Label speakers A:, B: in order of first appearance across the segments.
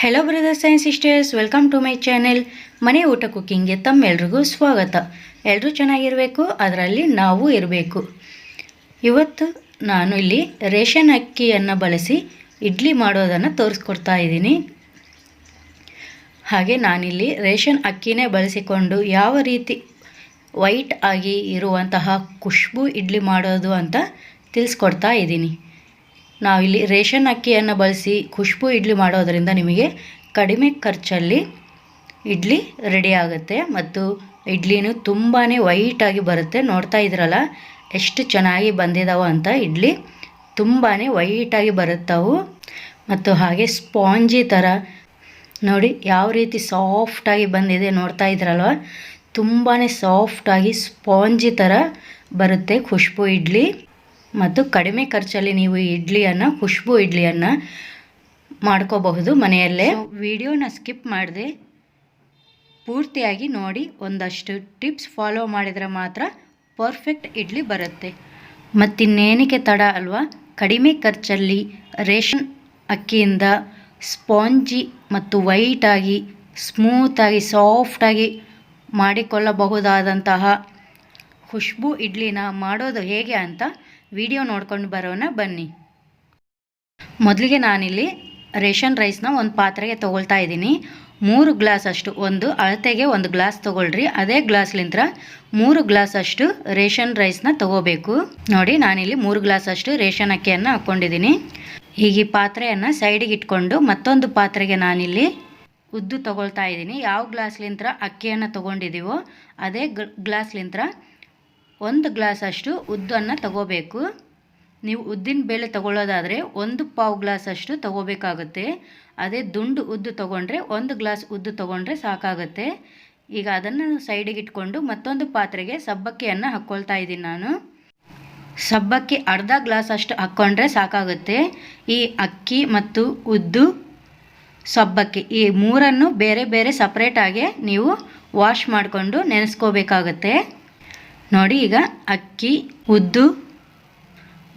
A: Hello brothers and sisters, welcome to my channel ಮನೆ ಊಟ ಕುಕ್ಕಿಂಗ್ಗೆ ತಮ್ಮೆಲ್ರಿಗೂ ಸ್ವಾಗತ. ಎಲ್ಲರೂ ಚೆನ್ನಾಗಿರಬೇಕು, ಅದರಲ್ಲಿ ನಾವು ಇರಬೇಕು. ಇವತ್ತು ನಾನು ಇಲ್ಲಿ ರೇಷನ್ ಅಕ್ಕಿಯನ್ನು ಬಳಸಿ ಇಡ್ಲಿ ಮಾಡೋದನ್ನು ತೋರಿಸ್ಕೊಡ್ತಾ ಇದ್ದೀನಿ. ಹಾಗೆ ನಾನಿಲ್ಲಿ ರೇಷನ್ ಅಕ್ಕಿನೇ ಬಳಸಿಕೊಂಡು ಯಾವ ರೀತಿ ವೈಟ್ ಆಗಿ ಇರುವಂತಹ ಖುಷ್ಬೂ ಇಡ್ಲಿ ಮಾಡೋದು ಅಂತ ತಿಳಿಸ್ಕೊಡ್ತಾ ಇದ್ದೀನಿ. ನಾವಿಲ್ಲಿ ರೇಷನ್ ಅಕ್ಕಿಯನ್ನು ಬಳಸಿ ಖುಷ್ಬೂ ಇಡ್ಲಿ ಮಾಡೋದರಿಂದ ನಿಮಗೆ ಕಡಿಮೆ ಖರ್ಚಲ್ಲಿ ಇಡ್ಲಿ ರೆಡಿ ಆಗುತ್ತೆ ಮತ್ತು ಇಡ್ಲಿನೂ ತುಂಬಾ ವೈಟಾಗಿ ಬರುತ್ತೆ. ನೋಡ್ತಾ ಇದ್ರಲ್ಲ ಎಷ್ಟು ಚೆನ್ನಾಗಿ ಬಂದಿದ್ದಾವೆ ಅಂತ. ಇಡ್ಲಿ ತುಂಬಾ ವೈಟಾಗಿ ಬರುತ್ತವು ಮತ್ತು ಹಾಗೆ ಸ್ಪಾಂಜಿ ಥರ ನೋಡಿ ಯಾವ ರೀತಿ ಸಾಫ್ಟಾಗಿ ಬಂದಿದೆ. ನೋಡ್ತಾ ಇದ್ರಲ್ವ, ತುಂಬಾ ಸಾಫ್ಟಾಗಿ ಸ್ಪಾಂಜಿ ಥರ ಬರುತ್ತೆ ಖುಷ್ಬೂ ಇಡ್ಲಿ. ಮತ್ತು ಕಡಿಮೆ ಖರ್ಚಲ್ಲಿ ನೀವು ಇಡ್ಲಿಯನ್ನು ಖುಷ್ಬೂ ಇಡ್ಲಿಯನ್ನು ಮಾಡ್ಕೋಬಹುದು ಮನೆಯಲ್ಲೇ. ವಿಡಿಯೋನ ಸ್ಕಿಪ್ ಮಾಡದೆ ಪೂರ್ತಿಯಾಗಿ ನೋಡಿ. ಒಂದಷ್ಟು ಟಿಪ್ಸ್ ಫಾಲೋ ಮಾಡಿದರೆ ಮಾತ್ರ ಪರ್ಫೆಕ್ಟ್ ಇಡ್ಲಿ ಬರುತ್ತೆ. ಮತ್ತಿನ್ನೇನಕ್ಕೆ ತಡ ಅಲ್ವಾ, ಕಡಿಮೆ ಖರ್ಚಲ್ಲಿ ರೇಷನ್ ಅಕ್ಕಿಯಿಂದ ಸ್ಪಾಂಜಿ ಮತ್ತು ವೈಟಾಗಿ ಸ್ಮೂತಾಗಿ ಸಾಫ್ಟಾಗಿ ಮಾಡಿಕೊಳ್ಳಬಹುದಾದಂತಹ ಖುಷ್ಬೂ ಇಡ್ಲಿನ ಮಾಡೋದು ಹೇಗೆ ಅಂತ ವಿಡಿಯೋ ನೋಡ್ಕೊಂಡು ಬರೋಣ ಬನ್ನಿ. ಮೊದಲಿಗೆ ನಾನಿಲ್ಲಿ ರೇಷನ್ ರೈಸ್ನ ಒಂದು ಪಾತ್ರೆಗೆ ತೊಗೊಳ್ತಾ ಇದ್ದೀನಿ. 3 ಗ್ಲಾಸ್ ಅಷ್ಟು, ಒಂದು ಅಳತೆಗೆ 1 ಗ್ಲಾಸ್ ತೊಗೊಳ್ರಿ. ಅದೇ ಗ್ಲಾಸ್ಲಿಂದ 3 ಗ್ಲಾಸ್ ಅಷ್ಟು ರೇಷನ್ ರೈಸ್ನ ತೊಗೋಬೇಕು. ನೋಡಿ, ನಾನಿಲ್ಲಿ 3 ಗ್ಲಾಸ್ ಅಷ್ಟು ರೇಷನ್ ಅಕ್ಕಿಯನ್ನು ಹಾಕ್ಕೊಂಡಿದ್ದೀನಿ. ಹೀಗೆ ಪಾತ್ರೆಯನ್ನು ಸೈಡಿಗೆ ಇಟ್ಕೊಂಡು ಮತ್ತೊಂದು ಪಾತ್ರೆಗೆ ನಾನಿಲ್ಲಿ ಉದ್ದು ತೊಗೊಳ್ತಾ ಇದ್ದೀನಿ. ಯಾವ ಗ್ಲಾಸ್ಲಿಂದ ಅಕ್ಕಿಯನ್ನು ತೊಗೊಂಡಿದ್ದೀವೋ ಅದೇ ಗ್ಲಾಸ್ಲಿಂದ 1 ಗ್ಲಾಸ್ ಅಷ್ಟು ಉದ್ದನ್ನು ತಗೋಬೇಕು. ನೀವು ಉದ್ದಿನ ಬೇಳೆ ತಗೊಳ್ಳೋದಾದರೆ 1/4 ಗ್ಲಾಸ್ ಅಷ್ಟು ತಗೋಬೇಕಾಗುತ್ತೆ. ಅದೇ ದುಂಡು ಉದ್ದು ತೊಗೊಂಡ್ರೆ 1 ಗ್ಲಾಸ್ ಉದ್ದು ತೊಗೊಂಡ್ರೆ ಸಾಕಾಗುತ್ತೆ. ಈಗ ಅದನ್ನು ಸೈಡಿಗೆ ಇಟ್ಕೊಂಡು ಮತ್ತೊಂದು ಪಾತ್ರೆಗೆ ಸಬ್ಬಕ್ಕಿಯನ್ನು ಹಾಕ್ಕೊಳ್ತಾ ಇದ್ದೀನಿ. ನಾನು ಸಬ್ಬಕ್ಕಿ ಅರ್ಧ ಗ್ಲಾಸ್ ಅಷ್ಟು ಹಾಕ್ಕೊಂಡ್ರೆ ಸಾಕಾಗುತ್ತೆ. ಈ ಅಕ್ಕಿ ಮತ್ತು ಉದ್ದು ಸಬ್ಬಕ್ಕಿ ಈ ಮೂರನ್ನು ಬೇರೆ ಬೇರೆ ಸಪ್ರೇಟಾಗಿ ನೀವು ವಾಶ್ ಮಾಡಿಕೊಂಡು ನೆನೆಸ್ಕೋಬೇಕಾಗತ್ತೆ. ನೋಡಿ, ಈಗ ಅಕ್ಕಿ, ಉದ್ದು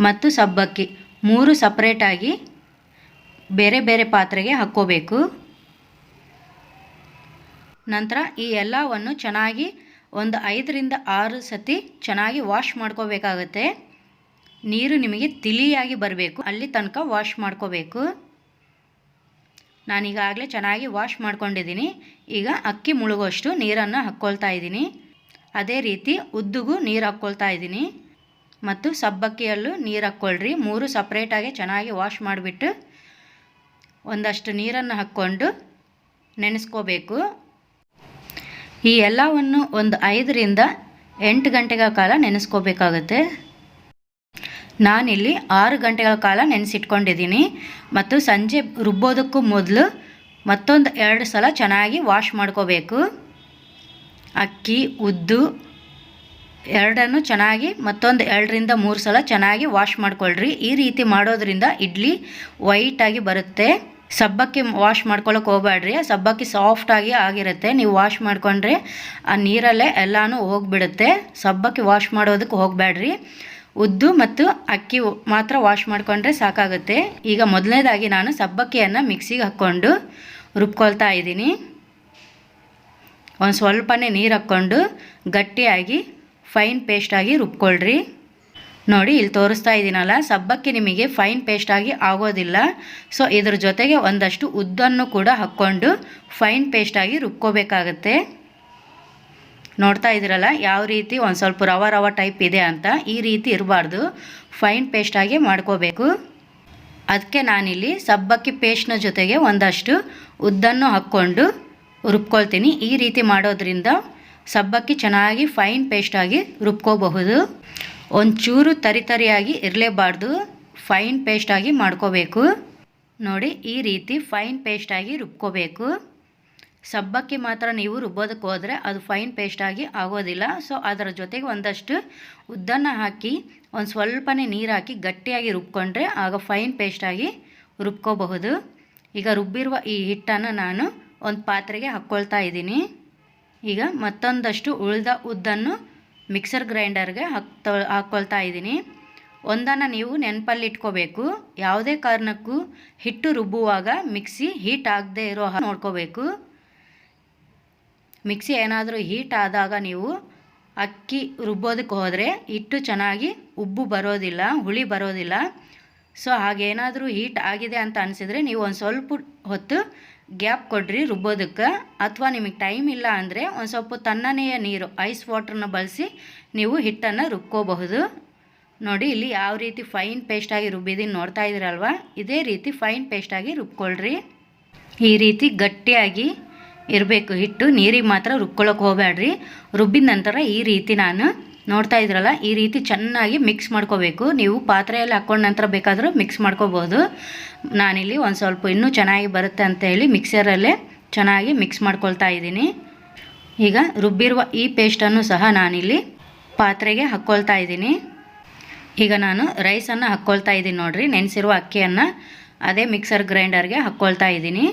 A: ಮತ್ತು ಸಬ್ಬಕ್ಕಿ 3 ಸಪ್ರೇಟಾಗಿ ಬೇರೆ ಬೇರೆ ಪಾತ್ರೆಗೆ ಹಾಕ್ಕೋಬೇಕು. ನಂತರ ಈ ಎಲ್ಲವನ್ನು ಚೆನ್ನಾಗಿ ಒಂದು 5 ರಿಂದ 6 ಸತಿ ಚೆನ್ನಾಗಿ ವಾಶ್ ಮಾಡ್ಕೋಬೇಕಾಗತ್ತೆ. ನೀರು ನಿಮಗೆ ತಿಳಿಯಾಗಿ ಬರಬೇಕು, ಅಲ್ಲಿ ತನಕ ವಾಶ್ ಮಾಡ್ಕೋಬೇಕು. ನಾನೀಗಾಗಲೇ ಚೆನ್ನಾಗಿ ವಾಶ್ ಮಾಡ್ಕೊಂಡಿದ್ದೀನಿ. ಈಗ ಅಕ್ಕಿ ಮುಳುಗೋಷ್ಟು ನೀರನ್ನು ಹಾಕ್ಕೊಳ್ತಾ ಇದ್ದೀನಿ. ಅದೇ ರೀತಿ ಉದ್ದುಗೂ ನೀರು ಹಾಕ್ಕೊಳ್ತಾ ಇದ್ದೀನಿ ಮತ್ತು ಸಬ್ಬಕ್ಕಿಯಲ್ಲೂ ನೀರು ಹಾಕ್ಕೊಳ್ರಿ. 3 ಸಪ್ರೇಟಾಗಿ ಚೆನ್ನಾಗಿ ವಾಶ್ ಮಾಡಿಬಿಟ್ಟು ಒಂದಷ್ಟು ನೀರನ್ನು ಹಾಕ್ಕೊಂಡು ನೆನೆಸ್ಕೋಬೇಕು. ಈ ಎಲ್ಲವನ್ನು ಒಂದು 5 ರಿಂದ 8 ಗಂಟೆಗಳ ಕಾಲ ನೆನೆಸ್ಕೋಬೇಕಾಗತ್ತೆ. ನಾನಿಲ್ಲಿ 6 ಗಂಟೆಗಳ ಕಾಲ ನೆನೆಸಿಟ್ಕೊಂಡಿದ್ದೀನಿ ಮತ್ತು ಸಂಜೆ ರುಬ್ಬೋದಕ್ಕೂ ಮೊದಲು ಮತ್ತೊಂದು 2 ಸಲ ಚೆನ್ನಾಗಿ ವಾಶ್ ಮಾಡ್ಕೋಬೇಕು. ಅಕ್ಕಿ, ಉದ್ದು ಎರಡನ್ನು ಚೆನ್ನಾಗಿ ಮತ್ತೊಂದು 2 ರಿಂದ 3 ಸಲ ಚೆನ್ನಾಗಿ ವಾಶ್ ಮಾಡ್ಕೊಳ್ರಿ. ಈ ರೀತಿ ಮಾಡೋದ್ರಿಂದ ಇಡ್ಲಿ ವೈಟಾಗಿ ಬರುತ್ತೆ. ಸಬ್ಬಕ್ಕಿ ವಾಶ್ ಮಾಡ್ಕೊಳ್ಳೋಕೆ ಹೋಗಬೇಡ್ರಿ, ಸಬ್ಬಕ್ಕಿ ಸಾಫ್ಟಾಗಿ ಆಗಿರುತ್ತೆ. ನೀವು ವಾಶ್ ಮಾಡಿಕೊಂಡ್ರೆ ಆ ನೀರಲ್ಲೇ ಎಲ್ಲನೂ ಹೋಗಿಬಿಡುತ್ತೆ. ಸಬ್ಬಕ್ಕಿ ವಾಶ್ ಮಾಡೋದಕ್ಕೆ ಹೋಗಬೇಡ್ರಿ. ಉದ್ದು ಮತ್ತು ಅಕ್ಕಿ ಮಾತ್ರ ವಾಶ್ ಮಾಡಿಕೊಂಡ್ರೆ ಸಾಕಾಗುತ್ತೆ. ಈಗ ಮೊದಲನೇದಾಗಿ ನಾನು ಸಬ್ಬಕ್ಕಿಯನ್ನು ಮಿಕ್ಸಿಗೆ ಹಾಕ್ಕೊಂಡು ರುಬ್ಕೊಳ್ತಾ ಇದ್ದೀನಿ. ಒಂದು ಸ್ವಲ್ಪನೇ ನೀರು ಹಾಕ್ಕೊಂಡು ಗಟ್ಟಿಯಾಗಿ ಫೈನ್ ಪೇಸ್ಟಾಗಿ ರುಬ್ಕೊಳ್ರಿ. ನೋಡಿ, ಇಲ್ಲಿ ತೋರಿಸ್ತಾ ಇದ್ದೀನಲ್ಲ, ಸಬ್ಬಕ್ಕಿ ನಿಮಗೆ ಫೈನ್ ಪೇಸ್ಟಾಗಿ ಆಗೋದಿಲ್ಲ. ಸೊ ಇದ್ರ ಜೊತೆಗೆ ಒಂದಷ್ಟು ಉದ್ದನ್ನು ಕೂಡ ಹಾಕ್ಕೊಂಡು ಫೈನ್ ಪೇಸ್ಟಾಗಿ ರುಬ್ಕೋಬೇಕಾಗತ್ತೆ. ನೋಡ್ತಾ ಇದ್ದೀರಲ್ಲ ಯಾವ ರೀತಿ ಒಂದು ಸ್ವಲ್ಪ ರವ ಟೈಪ್ ಇದೆ ಅಂತ. ಈ ರೀತಿ ಇರಬಾರ್ದು, ಫೈನ್ ಪೇಸ್ಟಾಗಿ ಮಾಡ್ಕೋಬೇಕು. ಅದಕ್ಕೆ ನಾನಿಲ್ಲಿ ಸಬ್ಬಕ್ಕಿ ಪೇಸ್ಟ್ನ ಜೊತೆಗೆ ಒಂದಷ್ಟು ಉದ್ದನ್ನು ಹಾಕ್ಕೊಂಡು ರುಬ್ಕೊಳ್ತೀನಿ. ಈ ರೀತಿ ಮಾಡೋದ್ರಿಂದ ಸಬ್ಬಕ್ಕಿ ಚೆನ್ನಾಗಿ ಫೈನ್ ಪೇಸ್ಟಾಗಿ ರುಬ್ಕೋಬಹುದು. ಒಂಚೂರು ತರಿಯಾಗಿ ಇರಲೇಬಾರ್ದು, ಫೈನ್ ಪೇಸ್ಟಾಗಿ ಮಾಡ್ಕೋಬೇಕು. ನೋಡಿ, ಈ ರೀತಿ ಫೈನ್ ಪೇಸ್ಟಾಗಿ ರುಬ್ಕೋಬೇಕು. ಸಬ್ಬಕ್ಕಿ ಮಾತ್ರ ನೀವು ರುಬ್ಬೋದಕ್ಕೆ ಹೋದರೆ ಅದು ಫೈನ್ ಪೇಸ್ಟಾಗಿ ಆಗೋದಿಲ್ಲ. ಸೊ ಅದರ ಜೊತೆಗೆ ಒಂದಷ್ಟು ಉದ್ದನ್ನು ಹಾಕಿ ಒಂದು ಸ್ವಲ್ಪನೇ ನೀರು ಹಾಕಿ ಗಟ್ಟಿಯಾಗಿ ರುಬ್ಕೊಂಡ್ರೆ ಆಗ ಫೈನ್ ಪೇಸ್ಟಾಗಿ ರುಬ್ಕೋಬಹುದು. ಈಗ ರುಬ್ಬಿರುವ ಈ ಹಿಟ್ಟನ್ನು ನಾನು ಒಂದು ಪಾತ್ರೆಗೆ ಹಾಕ್ಕೊಳ್ತಾ ಇದ್ದೀನಿ. ಈಗ ಮತ್ತೊಂದಷ್ಟು ಉಳಿದ ಉದ್ದನ್ನು ಮಿಕ್ಸರ್ ಗ್ರೈಂಡರ್ಗೆ ಹಾಕ್ಕೊಳ್ತಾ ಇದ್ದೀನಿ. ಒಂದನ್ನು ನೀವು ನೆನಪಲ್ಲಿ ಇಟ್ಕೋಬೇಕು, ಯಾವುದೇ ಕಾರಣಕ್ಕೂ ಹಿಟ್ಟು ರುಬ್ಬುವಾಗ ಮಿಕ್ಸಿ ಹೀಟ್ ಆಗದೆ ಇರೋ ಹಾಗೆ ನೋಡ್ಕೋಬೇಕು. ಮಿಕ್ಸಿ ಏನಾದರೂ ಹೀಟ್ ಆದಾಗ ನೀವು ಅಕ್ಕಿ ರುಬ್ಬೋದಕ್ಕೆ ಹೋದರೆ ಹಿಟ್ಟು ಚೆನ್ನಾಗಿ ಉಬ್ಬು ಬರೋದಿಲ್ಲ, ಹುಳಿ ಬರೋದಿಲ್ಲ. ಸೊ ಹಾಗೇನಾದರೂ ಹೀಟ್ ಆಗಿದೆ ಅಂತ ಅನಿಸಿದರೆ ನೀವು ಒಂದು ಸ್ವಲ್ಪ ಹೊತ್ತು ಗ್ಯಾಪ್ ಕೊಡ್ರಿ ರುಬ್ಬೋದಕ್ಕೆ. ಅಥವಾ ನಿಮಗೆ ಟೈಮ್ ಇಲ್ಲ ಅಂದರೆ ಒಂದು ಸ್ವಲ್ಪ ತಣ್ಣನೆಯ ನೀರು ಐಸ್ ವಾಟ್ರನ್ನ ಬಳಸಿ ನೀವು ಹಿಟ್ಟನ್ನು ರುಬ್ಕೋಬಹುದು. ನೋಡಿ ಇಲ್ಲಿ ಯಾವ ರೀತಿ ಫೈನ್ ಪೇಸ್ಟಾಗಿ ರುಬ್ಬಿದ್ದೀನಿ ನೋಡ್ತಾ ಇದ್ದೀರಲ್ವ, ಇದೇ ರೀತಿ ಫೈನ್ ಪೇಸ್ಟಾಗಿ ರುಬ್ಕೊಳ್ರಿ. ಈ ರೀತಿ ಗಟ್ಟಿಯಾಗಿ ಇರಬೇಕು ಹಿಟ್ಟು, ನೀರಿಗೆ ಮಾತ್ರ ರುಬ್ಕೊಳ್ಳೋಕೆ ಹೋಗಬೇಡ್ರಿ. ರುಬ್ಬಿದ ನಂತರ ಈ ರೀತಿ ನಾನು ನೋಡ್ತಾ ಇದ್ರಲ್ಲ ಈ ರೀತಿ ಚೆನ್ನಾಗಿ ಮಿಕ್ಸ್ ಮಾಡ್ಕೋಬೇಕು. ನೀವು ಪಾತ್ರೆಯಲ್ಲಿ ಹಾಕ್ಕೊಂಡ ನಂತರ ಬೇಕಾದರೂ ಮಿಕ್ಸ್ ಮಾಡ್ಕೋಬೋದು. ನಾನಿಲ್ಲಿ ಒಂದು ಸ್ವಲ್ಪ ಇನ್ನೂ ಚೆನ್ನಾಗಿ ಬರುತ್ತೆ ಅಂತ ಹೇಳಿ ಮಿಕ್ಸರಲ್ಲೇ ಚೆನ್ನಾಗಿ ಮಿಕ್ಸ್ ಮಾಡ್ಕೊಳ್ತಾ ಇದ್ದೀನಿ. ಈಗ ರುಬ್ಬಿರುವ ಈ ಪೇಸ್ಟನ್ನು ಸಹ ನಾನಿಲ್ಲಿ ಪಾತ್ರೆಗೆ ಹಾಕ್ಕೊಳ್ತಾ ಇದ್ದೀನಿ. ಈಗ ನಾನು ರೈಸನ್ನು ಹಾಕ್ಕೊಳ್ತಾ ಇದ್ದೀನಿ ನೋಡಿರಿ, ನೆನೆಸಿರುವ ಅಕ್ಕಿಯನ್ನು ಅದೇ ಮಿಕ್ಸರ್ ಗ್ರೈಂಡರ್ಗೆ ಹಾಕ್ಕೊಳ್ತಾ ಇದ್ದೀನಿ.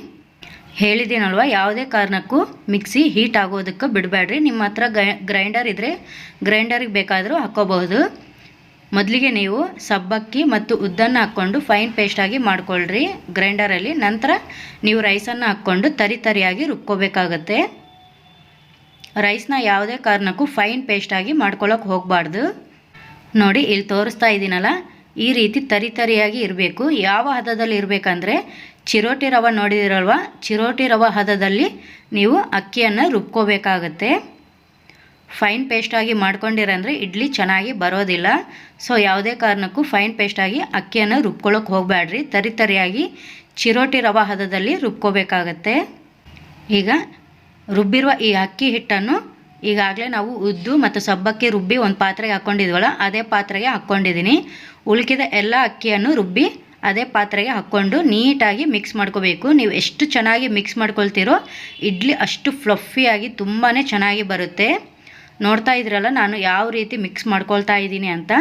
A: ಹೇಳಿದ್ದೀನಲ್ವ, ಯಾವುದೇ ಕಾರಣಕ್ಕೂ ಮಿಕ್ಸಿ ಹೀಟ್ ಆಗೋದಕ್ಕೆ ಬಿಡಬೇಡ್ರಿ. ನಿಮ್ಮ ಹತ್ರ ಗ್ರೈಂಡರ್ ಇದ್ದರೆ ಗ್ರೈಂಡರಿಗೆ ಬೇಕಾದರೂ ಹಾಕ್ಕೋಬಹುದು. ಮೊದಲಿಗೆ ನೀವು ಸಬ್ಬಕ್ಕಿ ಮತ್ತು ಉದ್ದನ್ನು ಹಾಕ್ಕೊಂಡು ಫೈನ್ ಪೇಸ್ಟಾಗಿ ಮಾಡ್ಕೊಳ್ರಿ ಗ್ರೈಂಡರಲ್ಲಿ. ನಂತರ ನೀವು ರೈಸನ್ನು ಹಾಕ್ಕೊಂಡು ತರಿಯಾಗಿ ರುಬ್ಕೋಬೇಕಾಗತ್ತೆ. ರೈಸ್ನ ಯಾವುದೇ ಕಾರಣಕ್ಕೂ ಫೈನ್ ಪೇಸ್ಟಾಗಿ ಮಾಡ್ಕೊಳ್ಳೋಕೆ ಹೋಗಬಾರ್ದು. ನೋಡಿ ಇಲ್ಲಿ ತೋರಿಸ್ತಾ ಇದ್ದೀನಲ್ಲ, ಈ ರೀತಿ ತರಿಯಾಗಿ ಇರಬೇಕು. ಯಾವ ಹದದಲ್ಲಿ ಇರಬೇಕಂದ್ರೆ ಚಿರೋಟಿ ರವೆ ನೋಡಿದಿರಲ್ವ, ಚಿರೋಟಿ ರವೆ ಹದದಲ್ಲಿ ನೀವು ಅಕ್ಕಿಯನ್ನು ರುಬ್ಕೋಬೇಕಾಗತ್ತೆ. ಫೈನ್ ಪೇಸ್ಟಾಗಿ ಮಾಡ್ಕೊಂಡಿರಂದರೆ ಇಡ್ಲಿ ಚೆನ್ನಾಗಿ ಬರೋದಿಲ್ಲ. ಸೊ ಯಾವುದೇ ಕಾರಣಕ್ಕೂ ಫೈನ್ ಪೇಸ್ಟಾಗಿ ಅಕ್ಕಿಯನ್ನು ರುಬ್ಕೊಳ್ಳೋಕೆ ಹೋಗಬೇಡ್ರಿ, ತರಿಯಾಗಿ ಚಿರೋಟಿ ರವೆ ಹದದಲ್ಲಿ ರುಬ್ಕೋಬೇಕಾಗತ್ತೆ. ಈಗ ರುಬ್ಬಿರುವ ಈ ಅಕ್ಕಿ ಹಿಟ್ಟನ್ನು ಈಗಾಗಲೇ ನಾವು ಉದ್ದು ಮತ್ತು ಸಬ್ಬಕ್ಕಿ ರುಬ್ಬಿ ಒಂದು ಪಾತ್ರೆಗೆ ಹಾಕ್ಕೊಂಡಿದ್ವಲ್ಲ, ಅದೇ ಪಾತ್ರೆಗೆ ಹಾಕ್ಕೊಂಡಿದ್ದೀನಿ. ಉಳಿದ ಎಲ್ಲ ಅಕ್ಕಿಯನ್ನು ರುಬ್ಬಿ ಅದೇ ಪಾತ್ರೆಗೆ ಹಾಕ್ಕೊಂಡು ನೀಟಾಗಿ ಮಿಕ್ಸ್ ಮಾಡ್ಕೋಬೇಕು. ನೀವು ಎಷ್ಟು ಚೆನ್ನಾಗಿ ಮಿಕ್ಸ್ ಮಾಡ್ಕೊಳ್ತೀರೋ ಇಡ್ಲಿ ಅಷ್ಟು ಫ್ಲಫಿಯಾಗಿ ತುಂಬಾ ಚೆನ್ನಾಗಿ ಬರುತ್ತೆ. ನೋಡ್ತಾ ಇದ್ರಲ್ಲ ನಾನು ಯಾವ ರೀತಿ ಮಿಕ್ಸ್ ಮಾಡ್ಕೊಳ್ತಾ ಇದ್ದೀನಿ ಅಂತ.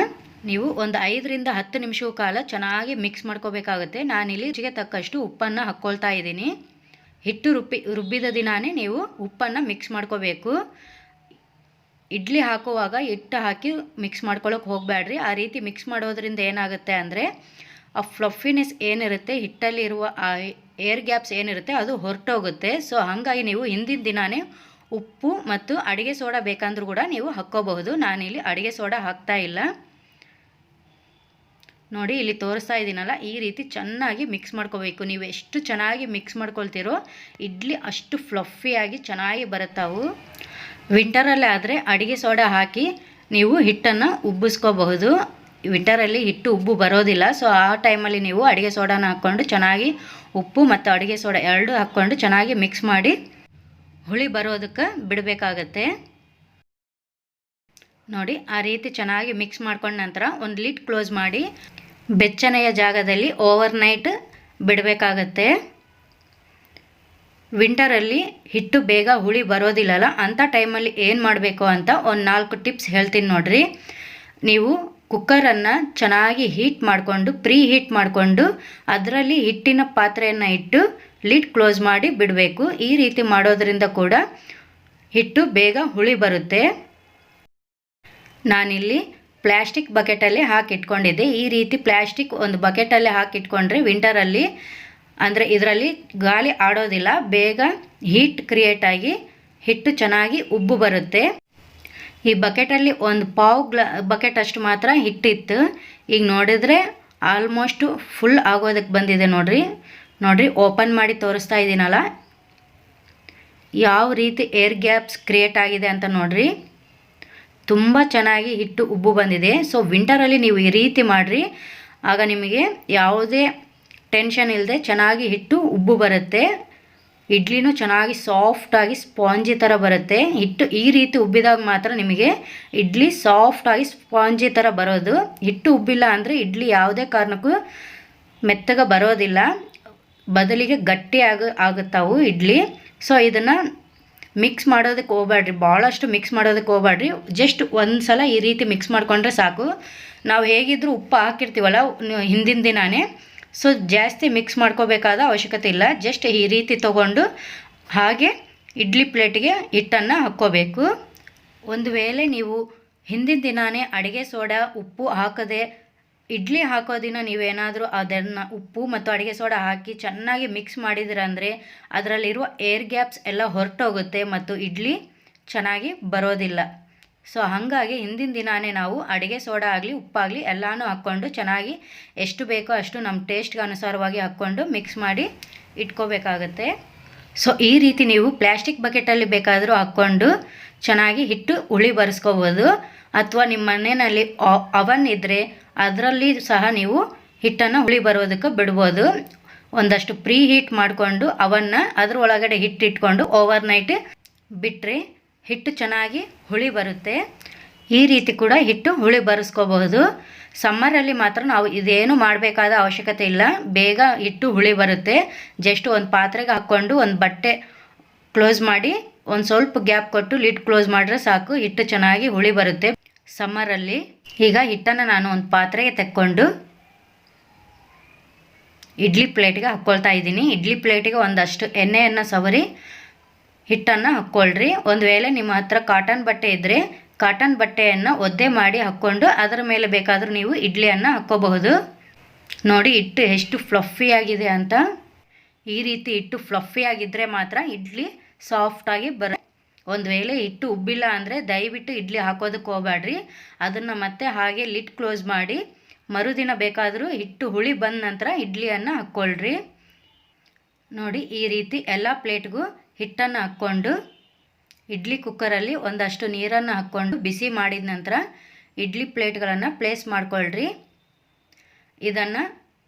A: ನೀವು ಒಂದು 5 ರಿಂದ 10 ನಿಮಿಷಗಳ ಕಾಲ ಚೆನ್ನಾಗಿ ಮಿಕ್ಸ್ ಮಾಡ್ಕೋಬೇಕಾಗುತ್ತೆ. ನಾನಿಲ್ಲಿ ರುಚಿಗೆ ತಕ್ಕಷ್ಟು ಉಪ್ಪನ್ನು ಹಾಕ್ಕೊಳ್ತಾ ಇದ್ದೀನಿ. ಹಿಟ್ಟು ರುಬ್ಬಿದ ದಿನಾನೇ ನೀವು ಉಪ್ಪನ್ನು ಮಿಕ್ಸ್ ಮಾಡ್ಕೋಬೇಕು. ಇಡ್ಲಿ ಹಾಕುವಾಗ ಹಿಟ್ಟು ಹಾಕಿ ಮಿಕ್ಸ್ ಮಾಡ್ಕೊಳ್ಳೋಕೆ ಹೋಗಬೇಡ್ರಿ. ಆ ರೀತಿ ಮಿಕ್ಸ್ ಮಾಡೋದ್ರಿಂದ ಏನಾಗುತ್ತೆ ಅಂದರೆ ಆ ಫ್ಲಫಿನೆಸ್ ಏನಿರುತ್ತೆ, ಹಿಟ್ಟಲ್ಲಿರುವ ಆ ಏರ್ ಗ್ಯಾಪ್ಸ್ ಏನಿರುತ್ತೆ ಅದು ಹೊರಟೋಗುತ್ತೆ. ಸೊ ಹಾಗಾಗಿ ನೀವು ಹಿಂದಿನ ದಿನಾನೇ ಉಪ್ಪು ಮತ್ತು ಅಡುಗೆ ಸೋಡಾ ಬೇಕಂದ್ರೂ ಕೂಡ ನೀವು ಹಾಕ್ಕೋಬಹುದು. ನಾನಿಲ್ಲಿ ಅಡುಗೆ ಸೋಡಾ ಹಾಕ್ತಾ ಇಲ್ಲ. ನೋಡಿ ಇಲ್ಲಿ ತೋರಿಸ್ತಾ ಇದ್ದೀನಲ್ಲ, ಈ ರೀತಿ ಚೆನ್ನಾಗಿ ಮಿಕ್ಸ್ ಮಾಡ್ಕೋಬೇಕು. ನೀವು ಎಷ್ಟು ಚೆನ್ನಾಗಿ ಮಿಕ್ಸ್ ಮಾಡ್ಕೊಳ್ತೀರೋ ಇಡ್ಲಿ ಅಷ್ಟು ಫ್ಲಫಿಯಾಗಿ ಚೆನ್ನಾಗಿ ಬರುತ್ತಾವು. ವಿಂಟರಲ್ಲಿ ಆದರೆ ಅಡುಗೆ ಸೋಡಾ ಹಾಕಿ ನೀವು ಹಿಟ್ಟನ್ನು ಉಬ್ಬಿಸ್ಕೋಬಹುದು. ವಿಂಟರಲ್ಲಿ ಹಿಟ್ಟು ಉಬ್ಬು ಬರೋದಿಲ್ಲ. ಸೊ ಆ ಟೈಮಲ್ಲಿ ನೀವು ಅಡುಗೆ ಸೋಡಾನ ಹಾಕ್ಕೊಂಡು ಚೆನ್ನಾಗಿ ಉಪ್ಪು ಮತ್ತು ಅಡುಗೆ ಸೋಡಾ ಎರಡೂ ಹಾಕ್ಕೊಂಡು ಚೆನ್ನಾಗಿ ಮಿಕ್ಸ್ ಮಾಡಿ ಹುಳಿ ಬರೋದಕ್ಕೆ ಬಿಡಬೇಕಾಗತ್ತೆ. ನೋಡಿ ಆ ರೀತಿ ಚೆನ್ನಾಗಿ ಮಿಕ್ಸ್ ಮಾಡ್ಕೊಂಡ ನಂತರ ಒಂದು ಲಿಡ್ ಕ್ಲೋಸ್ ಮಾಡಿ ಬೆಚ್ಚನೆಯ ಜಾಗದಲ್ಲಿ ಓವರ್ನೈಟ್ ಬಿಡಬೇಕಾಗತ್ತೆ. ವಿಂಟರಲ್ಲಿ ಹಿಟ್ಟು ಬೇಗ ಹುಳಿ ಬರೋದಿಲ್ಲಲ್ಲ, ಅಂಥ ಟೈಮಲ್ಲಿ ಏನು ಮಾಡಬೇಕು ಅಂತ ಒಂದು 4 ಟಿಪ್ಸ್ ಹೇಳ್ತೀನಿ ನೋಡಿರಿ. ನೀವು ಕುಕ್ಕರನ್ನು ಚೆನ್ನಾಗಿ ಹೀಟ್ ಮಾಡಿಕೊಂಡು ಪ್ರೀ ಹೀಟ್ ಮಾಡಿಕೊಂಡು ಅದರಲ್ಲಿ ಹಿಟ್ಟಿನ ಪಾತ್ರೆಯನ್ನು ಇಟ್ಟು ಲಿಡ್ ಕ್ಲೋಸ್ ಮಾಡಿ ಬಿಡಬೇಕು. ಈ ರೀತಿ ಮಾಡೋದ್ರಿಂದ ಕೂಡ ಹಿಟ್ಟು ಬೇಗ ಹುಳಿ ಬರುತ್ತೆ. ನಾನಿಲ್ಲಿ ಪ್ಲ್ಯಾಸ್ಟಿಕ್ ಬಕೆಟಲ್ಲಿ ಹಾಕಿಟ್ಕೊಂಡಿದ್ದೆ. ಈ ರೀತಿ ಪ್ಲ್ಯಾಸ್ಟಿಕ್ ಒಂದು ಬಕೆಟಲ್ಲಿ ಹಾಕಿಟ್ಕೊಂಡ್ರೆ ವಿಂಟರಲ್ಲಿ ಅಂದರೆ ಇದರಲ್ಲಿ ಗಾಳಿ ಆಡೋದಿಲ್ಲ, ಬೇಗ ಹೀಟ್ ಕ್ರಿಯೇಟ್ ಆಗಿ ಹಿಟ್ಟು ಚೆನ್ನಾಗಿ ಉಬ್ಬು ಬರುತ್ತೆ. ಈ ಬಕೆಟಲ್ಲಿ ಒಂದು ಬಕೆಟ್ ಅಷ್ಟು ಮಾತ್ರ ಹಿಟ್ಟಿತ್ತು. ಈಗ ನೋಡಿದರೆ ಆಲ್ಮೋಸ್ಟು ಫುಲ್ ಆಗೋದಕ್ಕೆ ಬಂದಿದೆ. ನೋಡ್ರಿ ಓಪನ್ ಮಾಡಿ ತೋರಿಸ್ತಾ ಇದ್ದೀನಲ್ಲ, ಯಾವ ರೀತಿ ಏರ್ ಗ್ಯಾಪ್ಸ್ ಕ್ರಿಯೇಟ್ ಆಗಿದೆ ಅಂತ ನೋಡ್ರಿ. ತುಂಬ ಚೆನ್ನಾಗಿ ಹಿಟ್ಟು ಉಬ್ಬು ಬಂದಿದೆ. ಸೊ ವಿಂಟರಲ್ಲಿ ನೀವು ಈ ರೀತಿ ಮಾಡಿರಿ, ಆಗ ನಿಮಗೆ ಯಾವುದೇ ಟೆನ್ಷನ್ ಇಲ್ಲದೆ ಚೆನ್ನಾಗಿ ಹಿಟ್ಟು ಉಬ್ಬು ಬರುತ್ತೆ. ಇಡ್ಲಿನೂ ಚೆನ್ನಾಗಿ ಸಾಫ್ಟಾಗಿ ಸ್ಪಾಂಜಿ ಥರ ಬರುತ್ತೆ. ಹಿಟ್ಟು ಈ ರೀತಿ ಉಬ್ಬಿದಾಗ ಮಾತ್ರ ನಿಮಗೆ ಇಡ್ಲಿ ಸಾಫ್ಟಾಗಿ ಸ್ಪಾಂಜಿ ಥರ ಬರೋದು. ಹಿಟ್ಟು ಉಬ್ಬಿಲ್ಲ ಅಂದರೆ ಇಡ್ಲಿ ಯಾವುದೇ ಕಾರಣಕ್ಕೂ ಮೆತ್ತಗೆ ಬರೋದಿಲ್ಲ, ಬದಲಿಗೆ ಗಟ್ಟಿ ಆಗುತ್ತಾವು ಇಡ್ಲಿ. ಸೊ ಇದನ್ನು ಮಿಕ್ಸ್ ಮಾಡೋದಕ್ಕೆ ಹೋಗಬೇಡ್ರಿ, ಭಾಳಷ್ಟು ಮಿಕ್ಸ್ ಮಾಡೋದಕ್ಕೆ ಹೋಗಬೇಡ್ರಿ. ಜಸ್ಟ್ ಒಂದು ಸಲ ಈ ರೀತಿ ಮಿಕ್ಸ್ ಮಾಡಿಕೊಂಡ್ರೆ ಸಾಕು. ನಾವು ಹೇಗಿದ್ದರೂ ಉಪ್ಪು ಹಾಕಿರ್ತೀವಲ್ಲ ಹಿಂದಿನ ದಿನಾನೇ, ಸೊ ಜಾಸ್ತಿ ಮಿಕ್ಸ್ ಮಾಡ್ಕೋಬೇಕಾದ ಅವಶ್ಯಕತೆ ಇಲ್ಲ. ಜಸ್ಟ್ ಈ ರೀತಿ ತೊಗೊಂಡು ಹಾಗೆ ಇಡ್ಲಿ ಪ್ಲೇಟಿಗೆ ಹಿಟ್ಟನ್ನು ಹಾಕ್ಕೋಬೇಕು. ಒಂದು ವೇಳೆ ನೀವು ಹಿಂದಿನ ದಿನಾನೇ ಅಡುಗೆ ಸೋಡಾ ಉಪ್ಪು ಹಾಕದೆ ಇಡ್ಲಿ ಹಾಕೋ ದಿನ ನೀವೇನಾದರೂ ಅದನ್ನು ಉಪ್ಪು ಮತ್ತು ಅಡುಗೆ ಸೋಡಾ ಹಾಕಿ ಚೆನ್ನಾಗಿ ಮಿಕ್ಸ್ ಮಾಡಿದ್ರಂದರೆ ಅದರಲ್ಲಿರುವ ಏರ್ ಗ್ಯಾಪ್ಸ್ ಎಲ್ಲ ಹೊರಟೋಗುತ್ತೆ ಮತ್ತು ಇಡ್ಲಿ ಚೆನ್ನಾಗಿ ಬರೋದಿಲ್ಲ. ಸೊ ಹಾಗಾಗಿ ಹಿಂದಿನ ದಿನಾನೇ ನಾವು ಅಡುಗೆ ಸೋಡಾ ಆಗಲಿ ಉಪ್ಪಾಗಲಿ ಎಲ್ಲನೂ ಹಾಕ್ಕೊಂಡು ಚೆನ್ನಾಗಿ ಎಷ್ಟು ಬೇಕೋ ಅಷ್ಟು ನಮ್ಮ ಟೇಸ್ಟ್ಗೆ ಅನುಸಾರವಾಗಿ ಹಾಕ್ಕೊಂಡು ಮಿಕ್ಸ್ ಮಾಡಿ ಇಟ್ಕೋಬೇಕಾಗತ್ತೆ. ಸೊ ಈ ರೀತಿ ನೀವು ಪ್ಲ್ಯಾಸ್ಟಿಕ್ ಬಕೆಟಲ್ಲಿ ಬೇಕಾದರೂ ಹಾಕ್ಕೊಂಡು ಚೆನ್ನಾಗಿ ಹಿಟ್ಟು ಹುಳಿ ಬರೆಸ್ಕೋಬೋದು. ಅಥವಾ ನಿಮ್ಮ ಮನೆಯಲ್ಲಿ ಅವನ್ ಇದ್ದರೆ ಅದರಲ್ಲಿ ಸಹ ನೀವು ಹಿಟ್ಟನ್ನು ಹುಳಿ ಬರೋದಕ್ಕೆ ಬಿಡ್ಬೋದು. ಒಂದಷ್ಟು ಪ್ರೀ ಹೀಟ್ ಮಾಡಿಕೊಂಡು ಅವನ್ನು ಅದ್ರ ಒಳಗಡೆ ಹಿಟ್ಟಿಟ್ಕೊಂಡು ಓವರ್ನೈಟ್ ಬಿಟ್ಟರೆ ಹಿಟ್ಟು ಚೆನ್ನಾಗಿ ಹುಳಿ ಬರುತ್ತೆ. ಈ ರೀತಿ ಕೂಡ ಹಿಟ್ಟು ಹುಳಿ ಬರೆಸ್ಕೋಬಹುದು. ಸಮ್ಮರಲ್ಲಿ ಮಾತ್ರ ನಾವು ಇದೇನು ಮಾಡಬೇಕಾದ ಅವಶ್ಯಕತೆ ಇಲ್ಲ, ಬೇಗ ಹಿಟ್ಟು ಹುಳಿ ಬರುತ್ತೆ. ಜಸ್ಟ್ ಒಂದು ಪಾತ್ರೆಗೆ ಹಾಕ್ಕೊಂಡು ಒಂದು ಬಟ್ಟೆ ಕ್ಲೋಸ್ ಮಾಡಿ ಒಂದು ಸ್ವಲ್ಪ ಗ್ಯಾಪ್ ಕೊಟ್ಟು ಲಿಡ್ ಕ್ಲೋಸ್ ಮಾಡಿದ್ರೆ ಸಾಕು, ಹಿಟ್ಟು ಚೆನ್ನಾಗಿ ಹುಳಿ ಬರುತ್ತೆ ಸಮ್ಮರಲ್ಲಿ. ಈಗ ಹಿಟ್ಟನ್ನು ನಾನು ಒಂದು ಪಾತ್ರೆಗೆ ತೆಕ್ಕೊಂಡು ಇಡ್ಲಿ ಪ್ಲೇಟ್ಗೆ ಹಾಕ್ಕೊಳ್ತಾ ಇದ್ದೀನಿ. ಇಡ್ಲಿ ಪ್ಲೇಟಿಗೆ ಒಂದಷ್ಟು ಎಣ್ಣೆಯನ್ನು ಸವರಿ ಹಿಟ್ಟನ್ನು ಹಾಕ್ಕೊಳ್ರಿ. ಒಂದು ವೇಳೆ ನಿಮ್ಮ ಹತ್ರ ಕಾಟನ್ ಬಟ್ಟೆ ಇದ್ದರೆ ಕಾಟನ್ ಬಟ್ಟೆಯನ್ನು ಒದ್ದೆ ಮಾಡಿ ಹಾಕ್ಕೊಂಡು ಅದರ ಮೇಲೆ ಬೇಕಾದರೂ ನೀವು ಇಡ್ಲಿಯನ್ನು ಹಾಕ್ಕೋಬಹುದು. ನೋಡಿ ಹಿಟ್ಟು ಎಷ್ಟು ಫ್ಲಫಿಯಾಗಿದೆ ಅಂತ. ಈ ರೀತಿ ಹಿಟ್ಟು ಫ್ಲಫಿಯಾಗಿದ್ದರೆ ಮಾತ್ರ ಇಡ್ಲಿ ಸಾಫ್ಟಾಗಿ ಬರುತ್ತೆ. ಒಂದು ವೇಳೆ ಹಿಟ್ಟು ಉಬ್ಬಿಲ್ಲ ಅಂದರೆ ದಯವಿಟ್ಟು ಇಡ್ಲಿ ಹಾಕೋದಕ್ಕೆ ಹೋಗಬೇಡ್ರಿ. ಅದನ್ನು ಮತ್ತೆ ಹಾಗೆ ಲಿಡ್ ಕ್ಲೋಸ್ ಮಾಡಿ ಮರುದಿನ ಬೇಕಾದರೂ ಹಿಟ್ಟು ಹುಳಿ ಬಂದ ನಂತರ ಇಡ್ಲಿಯನ್ನು ಹಾಕ್ಕೊಳ್ರಿ. ನೋಡಿ ಈ ರೀತಿ ಎಲ್ಲ ಪ್ಲೇಟ್ಗೂ ಹಿಟ್ಟನ್ನು ಹಾಕ್ಕೊಂಡು ಇಡ್ಲಿ ಕುಕ್ಕರಲ್ಲಿ ಒಂದಷ್ಟು ನೀರನ್ನು ಹಾಕ್ಕೊಂಡು ಬಿಸಿ ಮಾಡಿದ ನಂತರ ಇಡ್ಲಿ ಪ್ಲೇಟ್ಗಳನ್ನು ಪ್ಲೇಸ್ ಮಾಡ್ಕೊಳ್ರಿ. ಇದನ್ನು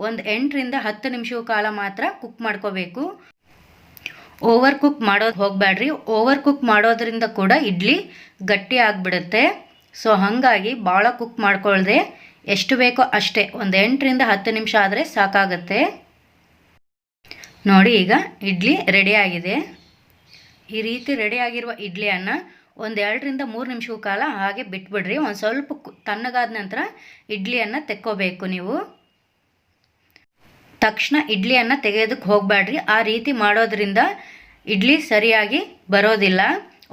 A: ಒಂದು 8 ರಿಂದ 10 ನಿಮಿಷಗಳ ಕಾಲ ಮಾತ್ರ ಕುಕ್ ಮಾಡ್ಕೋಬೇಕು. ಓವರ್ ಕುಕ್ ಮಾಡೋದು ಹೋಗಬೇಡ್ರಿ. ಓವರ್ ಕುಕ್ ಮಾಡೋದ್ರಿಂದ ಕೂಡ ಇಡ್ಲಿ ಗಟ್ಟಿ ಆಗಿಬಿಡುತ್ತೆ. ಸೊ ಹಾಗಾಗಿ ಭಾಳ ಕುಕ್ ಮಾಡ್ಕೊಳ್ದೆ ಎಷ್ಟು ಬೇಕೋ ಅಷ್ಟೇ, ಒಂದು 8 ರಿಂದ 10 ನಿಮಿಷ ಆದರೆ ಸಾಕಾಗುತ್ತೆ. ನೋಡಿ ಈಗ ಇಡ್ಲಿ ರೆಡಿಯಾಗಿದೆ. ಈ ರೀತಿ ರೆಡಿಯಾಗಿರುವ ಇಡ್ಲಿಯನ್ನು ಒಂದು 2 ರಿಂದ 3 ನಿಮಿಷಗಳ ಕಾಲ ಹಾಗೆ ಬಿಟ್ಬಿಡ್ರಿ. ಒಂದು ಸ್ವಲ್ಪ ತಣ್ಣಗಾದ ನಂತರ ಇಡ್ಲಿಯನ್ನು ತೆಕ್ಕೋಬೇಕು. ನೀವು ತಕ್ಷಣ ಇಡ್ಲಿಯನ್ನು ತೆಗೆಯೋದಕ್ಕೆ ಹೋಗಬೇಡ್ರಿ. ಆ ರೀತಿ ಮಾಡೋದ್ರಿಂದ ಇಡ್ಲಿ ಸರಿಯಾಗಿ ಬರೋದಿಲ್ಲ.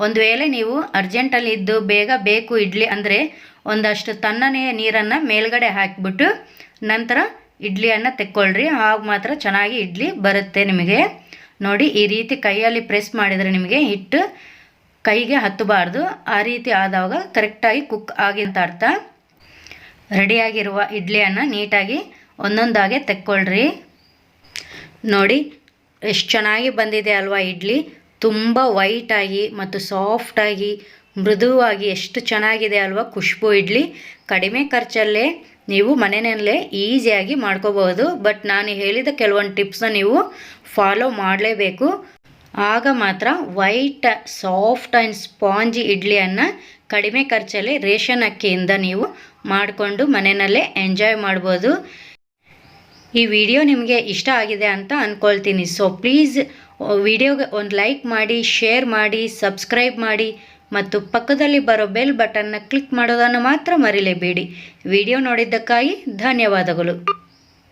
A: ಒಂದು ವೇಳೆ ನೀವು ಅರ್ಜೆಂಟಲ್ಲಿ ಇದ್ದು ಬೇಗ ಬೇಕು ಇಡ್ಲಿ ಅಂದರೆ ಒಂದಷ್ಟು ತಣ್ಣನೆಯ ನೀರನ್ನು ಮೇಲ್ಗಡೆ ಹಾಕಿಬಿಟ್ಟು ನಂತರ ಇಡ್ಲಿಯನ್ನು ತೆಕ್ಕೊಳ್ರಿ. ಆಗ ಮಾತ್ರ ಚೆನ್ನಾಗಿ ಇಡ್ಲಿ ಬರುತ್ತೆ ನಿಮಗೆ. ನೋಡಿ ಈ ರೀತಿ ಕೈಯಲ್ಲಿ ಪ್ರೆಸ್ ಮಾಡಿದರೆ ನಿಮಗೆ ಹಿಟ್ಟು ಕೈಗೆ ಹತ್ತಬಾರ್ದು. ಆ ರೀತಿ ಆದಾಗ ಕರೆಕ್ಟಾಗಿ ಕುಕ್ ಆಗಿ ಅಂತ ಅರ್ಥ. ರೆಡಿಯಾಗಿರುವ ಇಡ್ಲಿಯನ್ನು ನೀಟಾಗಿ ಒಂದೊಂದಾಗೆ ತೆಕ್ಕೊಳ್ರಿ. ನೋಡಿ ಎಷ್ಟು ಚೆನ್ನಾಗಿ ಬಂದಿದೆ ಅಲ್ವಾ ಇಡ್ಲಿ. ತುಂಬ ವೈಟಾಗಿ ಮತ್ತು ಸಾಫ್ಟಾಗಿ ಮೃದುವಾಗಿ ಎಷ್ಟು ಚೆನ್ನಾಗಿದೆ ಅಲ್ವಾ ಖುಷ್ಬೂ ಇಡ್ಲಿ. ಕಡಿಮೆ ಖರ್ಚಲ್ಲೇ ನೀವು ಮನೆಯಲ್ಲೇ ಈಸಿಯಾಗಿ ಮಾಡ್ಕೋಬಹುದು. ಬಟ್ ನಾನು ಹೇಳಿದ ಕೆಲವೊಂದು ಟಿಪ್ಸ್ನ ನೀವು ಫಾಲೋ ಮಾಡಲೇಬೇಕು. ಆಗ ಮಾತ್ರ ವೈಟ್ ಸಾಫ್ಟ್ ಆ್ಯಂಡ್ ಸ್ಪಾಂಜಿ ಇಡ್ಲಿಯನ್ನು ಕಡಿಮೆ ಖರ್ಚಲ್ಲಿ ರೇಷನ್ ಅಕ್ಕಿಯಿಂದ ನೀವು ಮಾಡಿಕೊಂಡು ಮನೆಯಲ್ಲೇ ಎಂಜಾಯ್ ಮಾಡ್ಬೋದು. ಈ ವಿಡಿಯೋ ನಿಮಗೆ ಇಷ್ಟ ಆಗಿದೆ ಅಂತ ಅಂದ್ಕೊಳ್ತೀನಿ. ಸೊ ಪ್ಲೀಸ್ ವಿಡಿಯೋಗೆ ಒಂದು ಲೈಕ್ ಮಾಡಿ, ಶೇರ್ ಮಾಡಿ, ಸಬ್ಸ್ಕ್ರೈಬ್ ಮಾಡಿ ಮತ್ತು ಪಕ್ಕದಲ್ಲಿ ಬರೋ ಬೆಲ್ ಬಟನ್ನ ಕ್ಲಿಕ್ ಮಾಡೋದನ್ನು ಮಾತ್ರ ಮರಿಲೇಬೇಡಿ. ವಿಡಿಯೋ ನೋಡಿದ್ದಕ್ಕಾಗಿ ಧನ್ಯವಾದಗಳು.